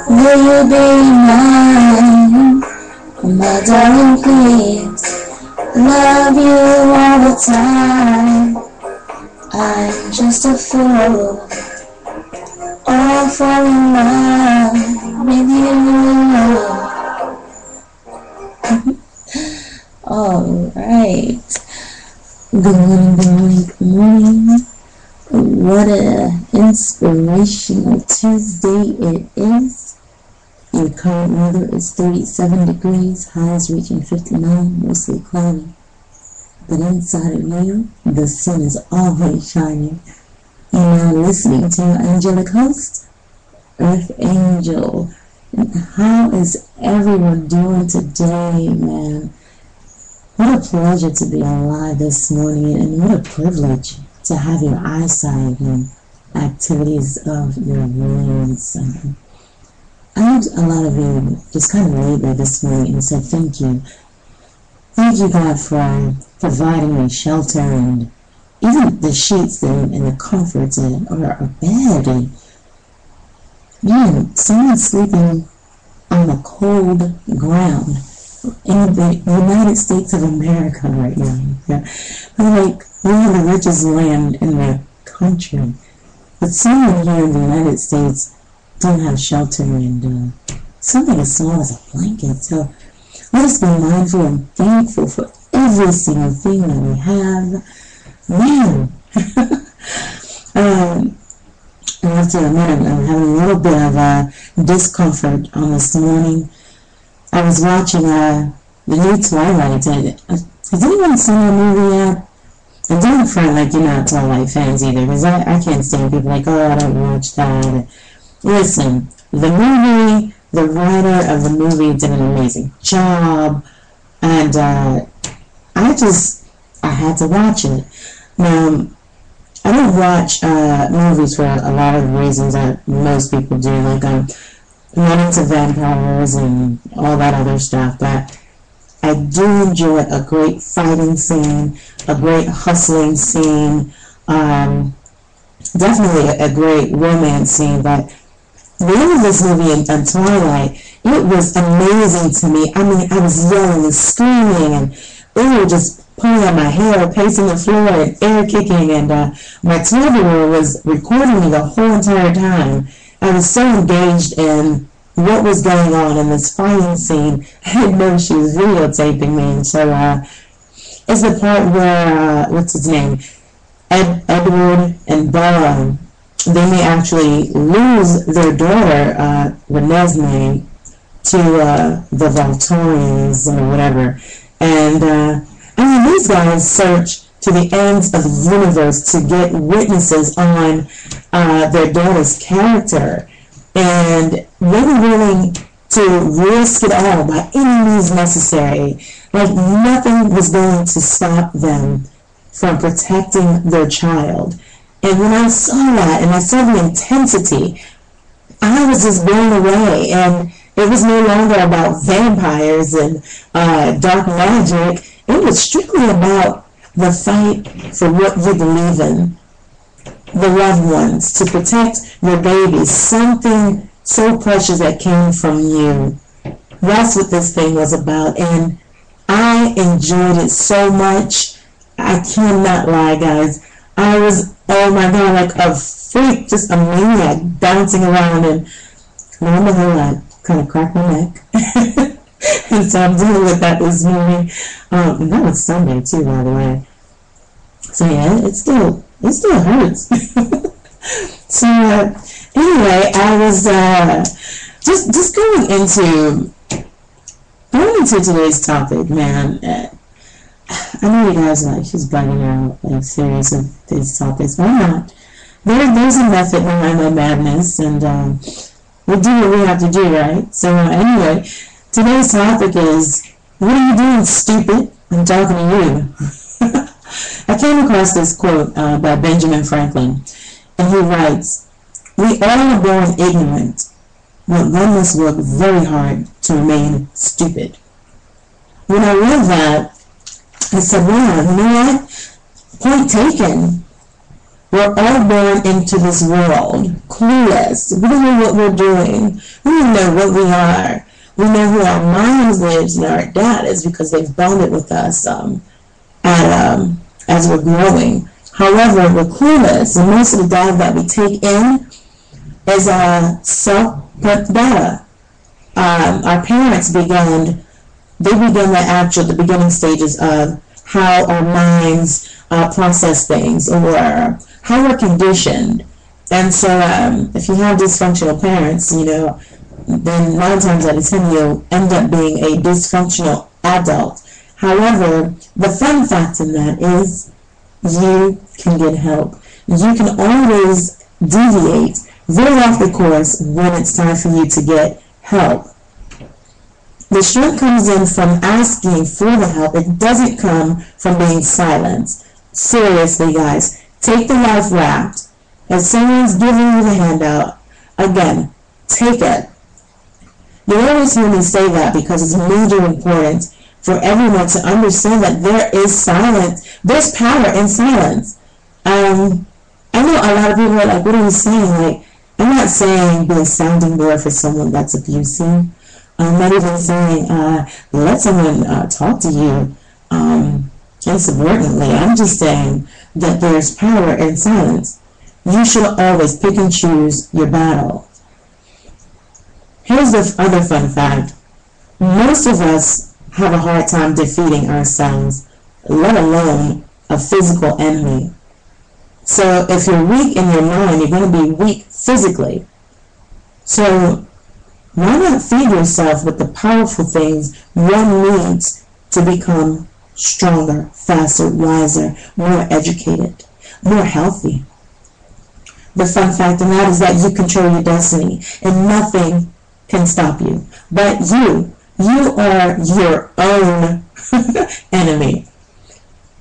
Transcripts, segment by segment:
Will you be mine, my darling, please? Love you all the time. I'm just a fool, all fall in love with you. Alright. Good morning, good morning, good morning. What a inspirational Tuesday it is. Your current weather is 37 degrees, highs reaching 59, mostly cloudy. But inside of you, the sun is always shining. You're now listening to your angelic host, Earth Angel. And how is everyone doing today, man? What a pleasure to be alive this morning, and what a privilege to have your eyesight and activities of your brains. I heard a lot of you just kind of laid there this morning and said thank you. Thank you, God, for providing me shelter and even the sheets and the comforts or a bed. And man, someone sleeping on the cold ground in the United States of America right now. Yeah. Like, we have the richest land in the country, but someone here in the United States don't have shelter and something as small as a blanket. So let us be mindful and thankful for every single thing that we have. Man, I have to admit, I'm having a little bit of discomfort on this morning. I was watching the new Twilight. Has anyone seen that movie yet? And don't front like you're not Twilight fans either, because I can't stand people like, oh, I don't watch that. Listen, the movie, the writer of the movie did an amazing job, and I had to watch it. Now, I don't watch movies for a lot of reasons that most people do, like I'm not into vampires and all that other stuff, but I do enjoy a great fighting scene, a great hustling scene, definitely a great romance scene. But the end of this movie and Twilight, it was amazing to me. I mean, I was yelling and screaming, and they were just pulling out my hair, pacing the floor, and air kicking, and my 12-year-old was recording me the whole entire time. I was so engaged in what was going on in this fighting scene. I didn't know she was videotaping me. And so it's the part where, what's his name? Edward and Bella, they may actually lose their daughter, Renesmee, to the Volturians or whatever. And I mean, these guys search to the ends of the universe to get witnesses on their daughter's character. And they were willing to risk it all by any means necessary. Like, nothing was going to stop them from protecting their child. And when I saw that, and I saw the intensity, I was just blown away. And it was no longer about vampires and dark magic. It was strictly about the fight for what you believe in. The loved ones, to protect your babies, something so precious that came from you. That's what this thing was about, and I enjoyed it so much. I cannot lie, guys. I was, oh my God, like a freak, just a maniac, bouncing around, and lo and behold, I kind of cracked my neck. And so I'm dealing with that this morning. And that was Sunday too, by the way. So yeah, it still hurts. So anyway, I was just going into today's topic, man. I know you guys are like, she's bugging out, like, serious of these topics, but I'm not. There's a method behind my madness, and we do what we have to do, right? So anyway, today's topic is, what are you doing, stupid? I'm talking to you. I came across this quote by Benjamin Franklin, and he writes, "We all are born ignorant, but one must work very hard to remain stupid." When I read that, I said, wow, you know what? Point taken. We're all born into this world clueless. We don't know what we're doing. We don't know what we are. We know who our minds lives and our dad is because they've bonded with us as we're growing. However, we're clueless, and most of the data that we take in is self-put data. Our parents began the beginning stages of how our minds process things or how we're conditioned. And so if you have dysfunctional parents, then 9 times out of 10 you'll end up being a dysfunctional adult. However, the fun fact in that is you can get help. You can always deviate, veer off the course when it's time for you to get help. The strength comes in from asking for the help. It doesn't come from being silent. Seriously, guys, take the life raft. If someone's giving you the handout, again, take it. You'll always hear me say that because it's major important for everyone to understand that there is silence. There's power in silence. I know a lot of people are like, what are you saying? Like, I'm not saying be a sounding board for someone that's abusing. I'm not even saying let someone talk to you insubordinately. I'm just saying that there's power in silence. You should always pick and choose your battle. Here's the other fun fact. Most of us have a hard time defeating ourselves, let alone a physical enemy. So if you're weak in your mind, you're going to be weak physically. So why not feed yourself with the powerful things one needs to become stronger, faster, wiser, more educated, more healthy? The fun fact in that is that you control your destiny and nothing can stop you. But you are your own enemy.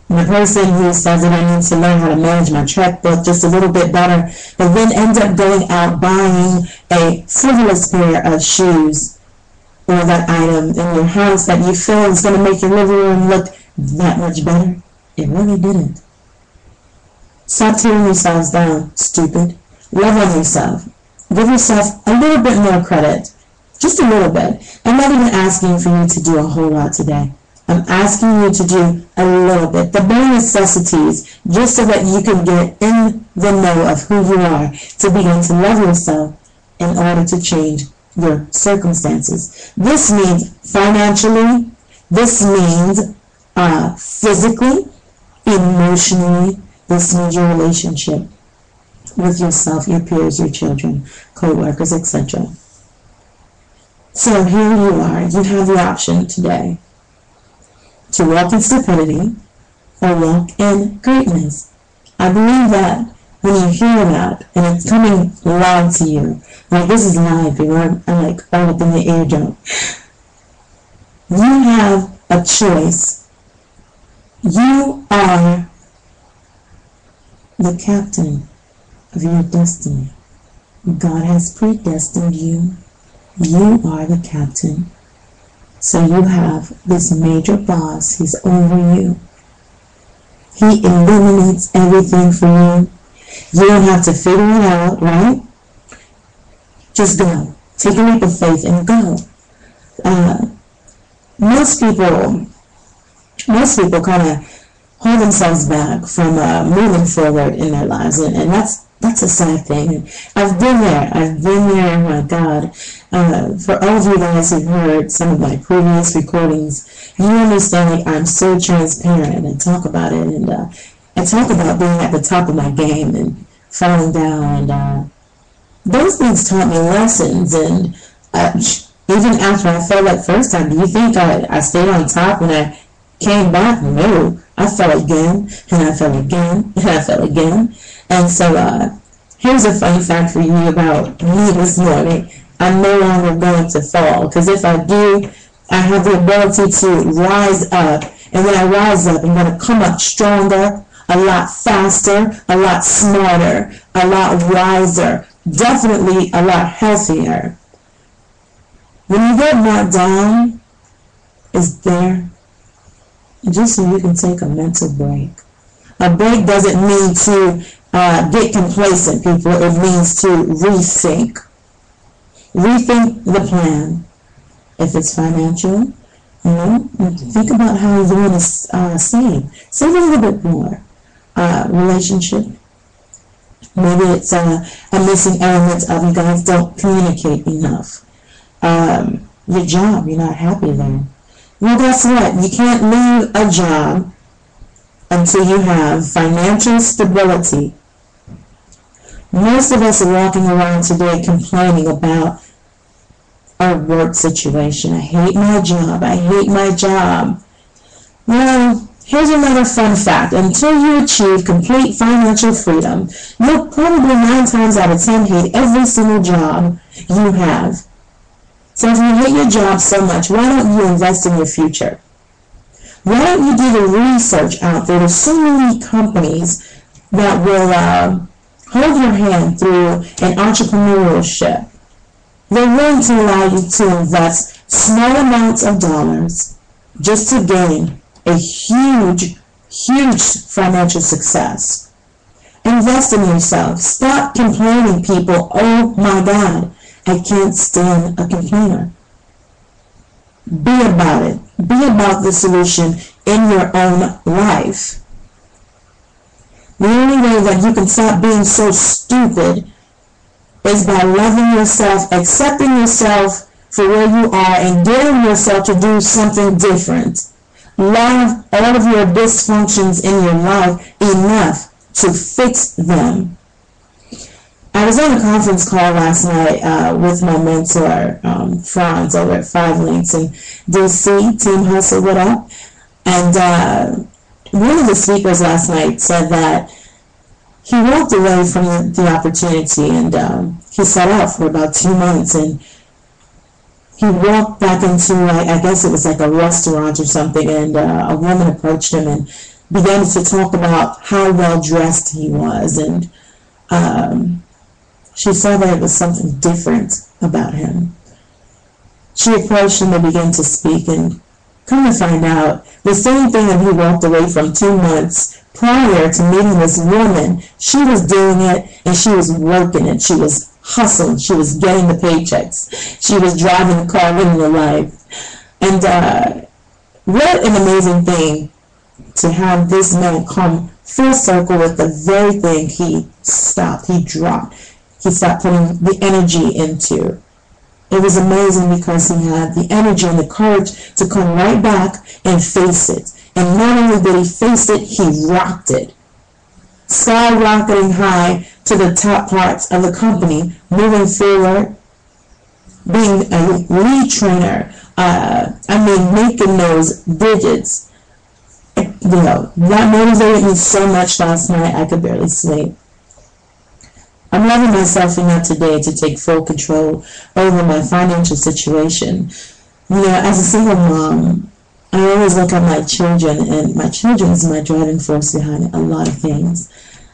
The person who says that I need to learn how to manage my checkbook just a little bit better, but then ends up going out buying a frivolous pair of shoes or that item in your house that you feel is going to make your living room look that much better. It really didn't. Stop tearing yourselves down, stupid. Love on yourself. Give yourself a little bit more credit. Just a little bit. I'm not even asking for you to do a whole lot today. I'm asking you to do a little bit, the bare necessities, just so that you can get in the know of who you are, to begin to love yourself in order to change your circumstances. This means financially, this means physically, emotionally, this means your relationship with yourself, your peers, your children, co-workers, etc. So here you are. You have the option today to walk in stupidity or walk in greatness. I believe that when you hear that and it's coming loud to you, like this is live, I'm like all up in the eardrum. You have a choice. You are the captain of your destiny. God has predestined you. You are the captain. So you have this major boss. He's over you. He illuminates everything for you. You don't have to figure it out, right? Just go. Take a leap of faith and go. Most people kind of hold themselves back from moving forward in their lives, and that's a sad thing. I've been there. Oh my God. For all of you guys who've heard some of my previous recordings, you understand like I'm so transparent and talk about it, and I talk about being at the top of my game and falling down, and those things taught me lessons. And even after I fell that first time, do you think I stayed on top when I came back? No. I fell again, and I fell again, and I fell again. And so here's a funny fact for you about me this morning. I'm no longer going to fall, because if I do, I have the ability to rise up. And when I rise up, I'm going to come up stronger, a lot faster, a lot smarter, a lot wiser, definitely a lot healthier. When you get knocked down, it's there just so you can take a mental break. A break doesn't mean to get complacent, people. It means to rethink. Rethink the plan. If it's financial, think about how you want to save. Save a little bit more. Relationship. Maybe it's a missing element of you guys don't communicate enough. Your job, you're not happy there. Well, guess what? You can't leave a job until you have financial stability. Most of us are walking around today complaining about our work situation. I hate my job. I hate my job. Well, here's another fun fact. Until you achieve complete financial freedom, you'll probably 9 times out of 10 hate every single job you have. So if you hate your job so much, why don't you invest in your future? Why don't you do the research out there? There's so many companies that will hold your hand through an entrepreneurship. They're willing to allow you to invest small amounts of dollars just to gain a huge, huge financial success. Invest in yourself. Stop complaining, people. Oh my God, I can't stand a complainer. Be about it. Be about the solution in your own life. The only way that you can stop being so stupid is by loving yourself, accepting yourself for where you are, and daring yourself to do something different. Love all of your dysfunctions in your life enough to fix them. I was on a conference call last night with my mentor, Franz, over at 5 Links in DC, Team Hustle, what up? And one of the speakers last night said that he walked away from the opportunity, and he set out for about 2 months, and he walked back into, I guess it was like a restaurant or something, and a woman approached him and began to talk about how well dressed he was, and she saw that it was something different about him. She approached him and began to speak, and come to find out, the same thing that he walked away from 2 months prior to meeting this woman, she was doing it, and she was working it. She was hustling. She was getting the paychecks. She was driving the car, living the life. And what an amazing thing to have this man come full circle with the very thing he stopped, he dropped. He stopped putting the energy into. It was amazing because he had the energy and the courage to come right back and face it. And not only did he face it, he rocked it. Skyrocketing high to the top parts of the company, moving forward, being a lead trainer, making those digits. That motivated me so much last night, I could barely sleep. I'm loving myself enough today to take full control over my financial situation. As a single mom, I always look at my children, and my children is my driving force behind a lot of things.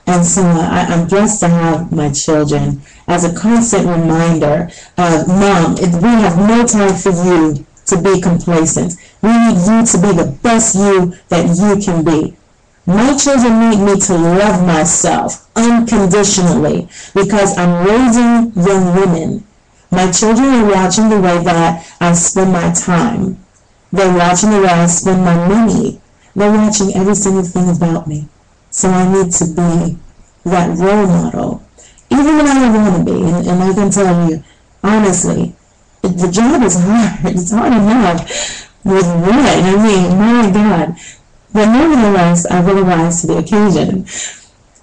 And so I'm blessed to have my children as a constant reminder of, Mom, we have no time for you to be complacent. We need you to be the best you that you can be. My children need me to love myself unconditionally because I'm raising young women. My children are watching the way that I spend my time. They're watching the way I spend my money. They're watching every single thing about me. So I need to be that role model, even when I don't want to be. And I can tell you, honestly, the job is hard. It's hard enough with what? My God. But nevertheless, I will rise to the occasion.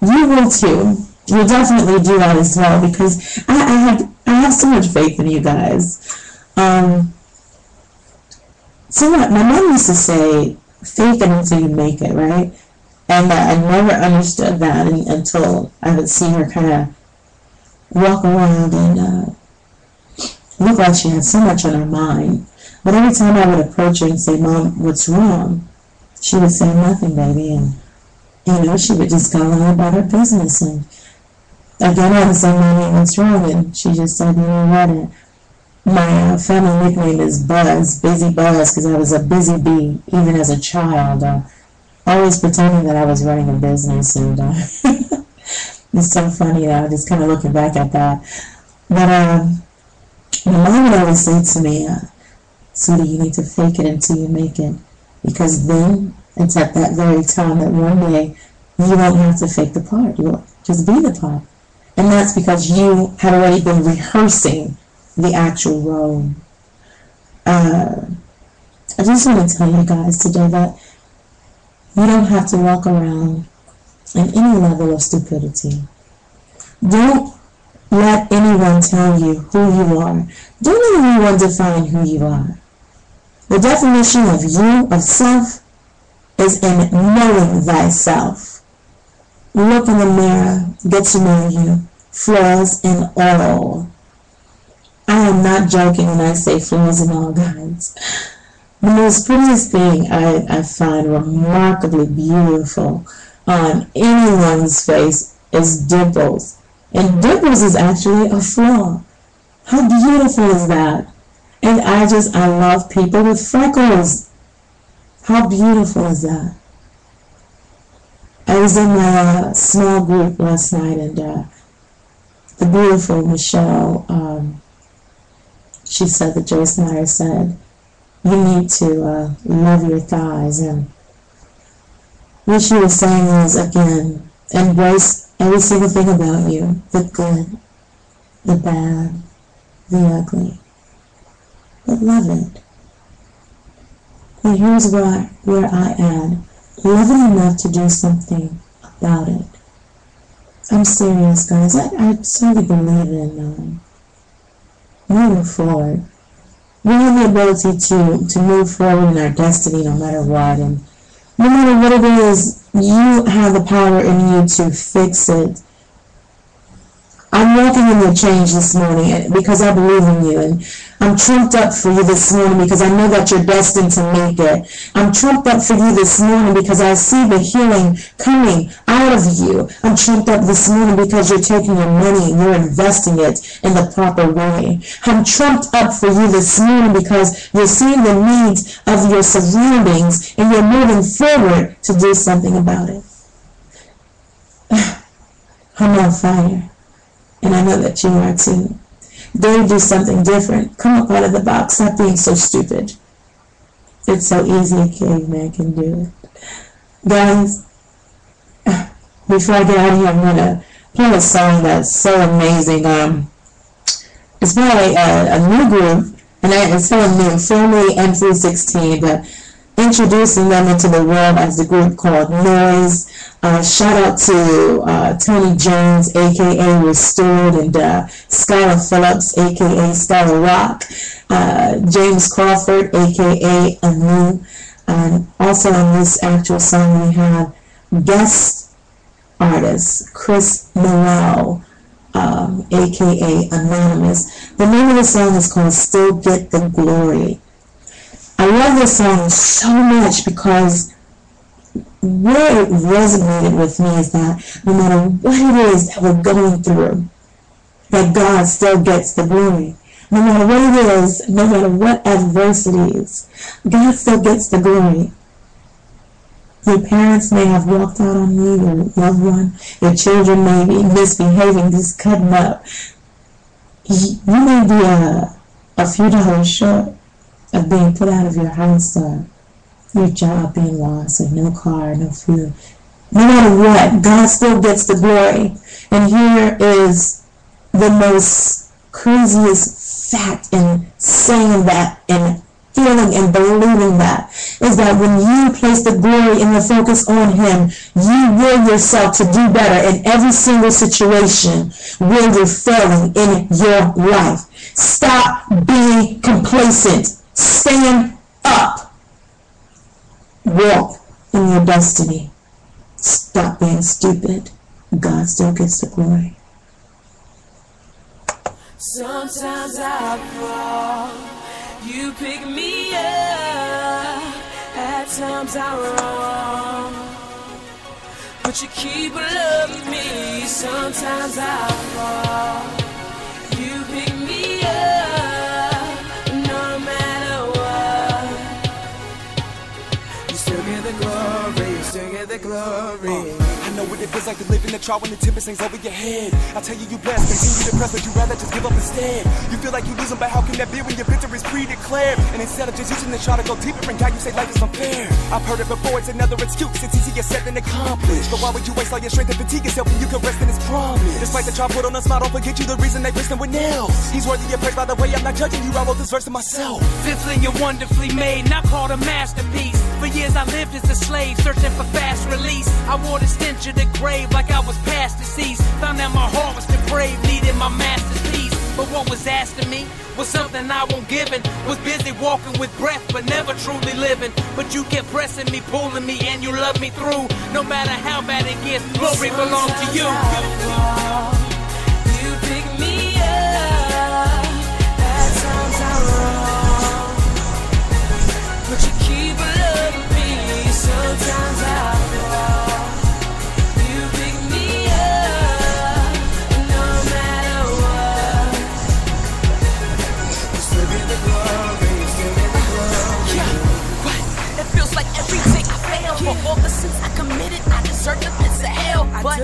You will too. You'll definitely do that as well because I have so much faith in you guys. So what? My mom used to say, fake it until you make it, right? And I never understood that until I would see her kind of walk around and look like she had so much on her mind. But every time I would approach her and say, Mom, what's wrong? She would say nothing, baby. And, she would just go on about her business. And again, I would say, Mommy, what's wrong? And she just said, you know what? My family nickname is Buzz, Busy Buzz, because I was a busy bee, even as a child. Always pretending that I was running a business. And It's so funny though, just kind of looking back at that. But my mom would always say to me, sweetie, you need to fake it until you make it. Because then it's at that very time that one day you won't have to fake the part. You'll just be the part. And that's because you had already been rehearsing the actual role. I just want to tell you guys today that you don't have to walk around in any level of stupidity. Don't let anyone tell you who you are. Don't let anyone define who you are. The definition of you, of self, is in knowing thyself. Look in the mirror, get to know you, flaws and all. I am not joking when I say flaws and all, guys. The most prettiest thing I find remarkably beautiful on anyone's face is dimples. And dimples is actually a flaw. How beautiful is that? And I love people with freckles. How beautiful is that? I was in my small group last night, and the beautiful Michelle, she said that Joyce Meyer said, you need to love your thighs. And what she was saying is, again, embrace every single thing about you. The good, the bad, the ugly. But love it. And here's where I add, love it enough to do something about it. I'm serious, guys. I truly believe in moving forward. We have the ability to move forward in our destiny no matter what. And no matter what it is, you have the power in you to fix it. I'm walking in your change this morning because I believe in you, and I'm trumped up for you this morning because I know that you're destined to make it. I'm trumped up for you this morning because I see the healing coming out of you. I'm trumped up this morning because you're taking your money and you're investing it in the proper way. I'm trumped up for you this morning because you're seeing the needs of your surroundings and you're moving forward to do something about it. I'm on fire. And I know that you are too. Dare do something different. Come up out of the box. Stop being so stupid. It's so easy a caveman can do it. Guys, before I get out of here, I'm going to play a song that's so amazing. It's by a new group, and it's fairly new, Family M316, but introducing them into the world as the group called Noise. Shout out to Tony Jones, aka Restored, and Skylar Phillips, aka Skylar Rock, James Crawford, aka Anu, and also on this actual song we have guest artist Chris Noel, aka Anonymous. The name of the song is called Still Get the Glory. I love this song so much because where it resonated with me is that no matter what it is that we're going through, that God still gets the glory. No matter what it is, no matter what adversities, God still gets the glory. Your parents may have walked out on you, your loved one, your children may be misbehaving, just cutting up. You may be a few dollars short of being put out of your house, your job being lost, and no car, no food. No matter what, God still gets the glory. And here is the most craziest fact in saying that and feeling and believing that, is that when you place the glory and the focus on Him, you will yourself to do better in every single situation where you're failing in your life. Stop being complacent. Stand up. Walk in your destiny. Stop being stupid. God still gets the glory. Sometimes I fall, you pick me up. At times I wrong, but you keep loving me. Sometimes I fall, you pick me up. No matter what, you still get the glory. You still get the glory. I know know what it feels like to live in the trial when the tempest hangs over your head. I tell you, you blessed, continue to press, but you rather just give up instead. You feel like you're losing, but how can that be when your victory is pre-declared? And instead of just using the try to go deeper in God, you say life is unfair. I've heard it before, it's another excuse. It's easier said than accomplished. But why would you waste all your strength and fatigue yourself when you can rest in His promise? Despite the trial put on a smile, don't forget you the reason they pierced Him with nails. He's worthy of praise, by the way, I'm not judging you. I wrote this verse to myself. Fearfully and wonderfully made, not called a masterpiece. For years I lived as a slave, searching for fast release. I wore the stench of the grave like I was past deceased. Found out my heart was depraved, needed my master's peace. But what was asked of me was something I won't given. Was busy walking with breath, but never truly living. But you kept pressing me, pulling me, and you loved me through. No matter how bad it gets, glory belongs to you. You pick me up. At times I'm wrong, but you keep loving me. Sometimes I fall. You pick me up, no matter what. You still get the glory, you still get the glory. Yeah, what? It feels like every day I fail. For all the sins I committed, I deserve the pits of hell. But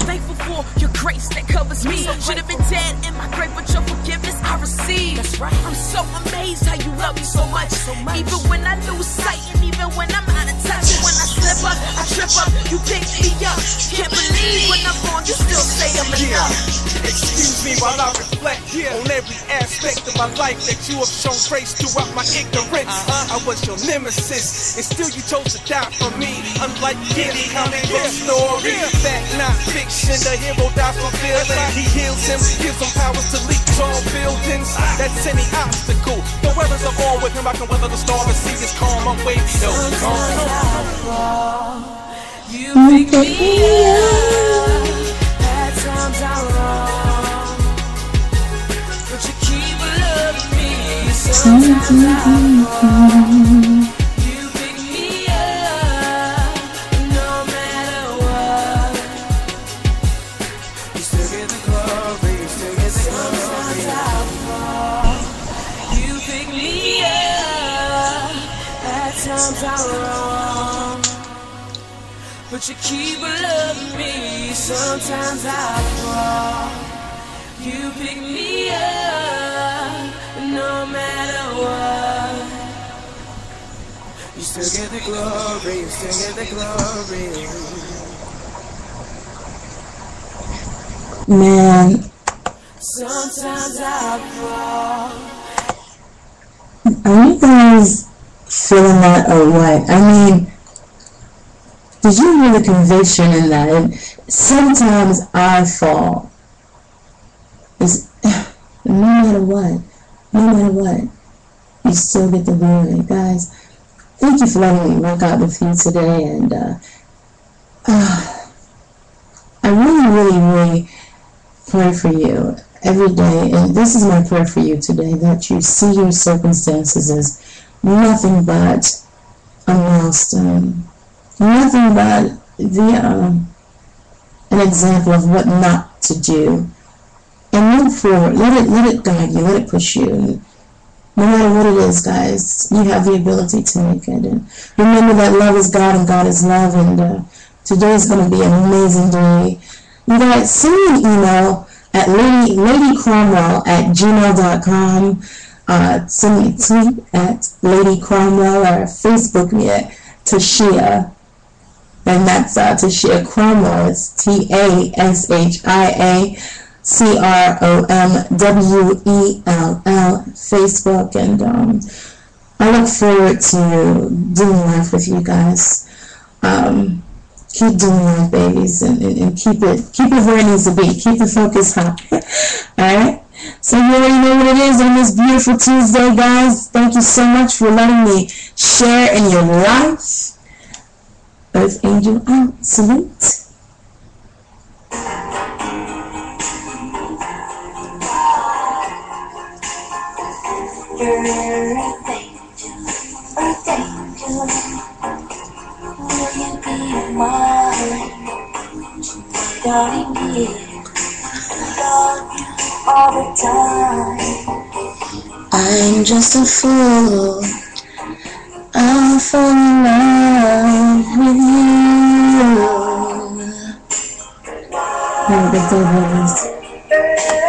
thankful for your grace that covers me. Should have been dead in my grave, but your forgiveness I receive. That's right. I'm so amazed how you love me so much. Even when I lose sight, and even when I'm out of touch, and when I slip up, I trip up, you pick me up. Can't believe when I'm wrong, you still say I'm enough. Excuse me while I reflect on every aspect of my life that you have shown grace throughout my ignorance. I was your nemesis, and still you chose to die for me. Unlike any comic book story, fact not fiction, the hero dies for villain. He heals him, gives him powers to leap tall buildings. That's any obstacle. The weathers are all with him, I can weather the storm and see his calm. I'm waiting, no calm. You pick me up. At times I'm wrong, but you keep loving me. Sometimes I'm wrong. You pick me up, no matter what. You still get the glory, you still get the glory. Sometimes I fall. You pick me up. At times I'm wrong, but you keep loving me. Sometimes I fall. You pick me up, no matter what. You still get the glory, you still get the glory. Man, Sometimes I fall. are you guys feeling that or what? I mean, did you hear the conviction in that? And sometimes I fall. It's, no matter what, you still get the glory. Guys, thank you for letting me work out with you today. And I really pray for you every day. And this is my prayer for you today, that you see your circumstances as nothing but a milestone. Nothing but an example of what not to do. And move forward. Let it guide you. Let it push you. And no matter what it is, guys, you have the ability to make it. And remember that love is God and God is love. And today is going to be an amazing day. You guys, send me an email at ladycromwell@gmail.com. Send me a tweet at Lady Cromwell, or Facebook me at Tashia. And that's Tashia Cromwell. It's TASHIA CROMWELL, Facebook. And I look forward to doing life with you guys. Keep doing life, babies, and keep it where it needs to be. Keep the focus high. Alright? So you already know what it is on this beautiful Tuesday, guys. Thank you so much for letting me share in your life. Earth Angel out. Salute. Earth Angel, will you be mine? Darling, love you all the time. I'm just a fool. I'll fall in love with you. the devil is.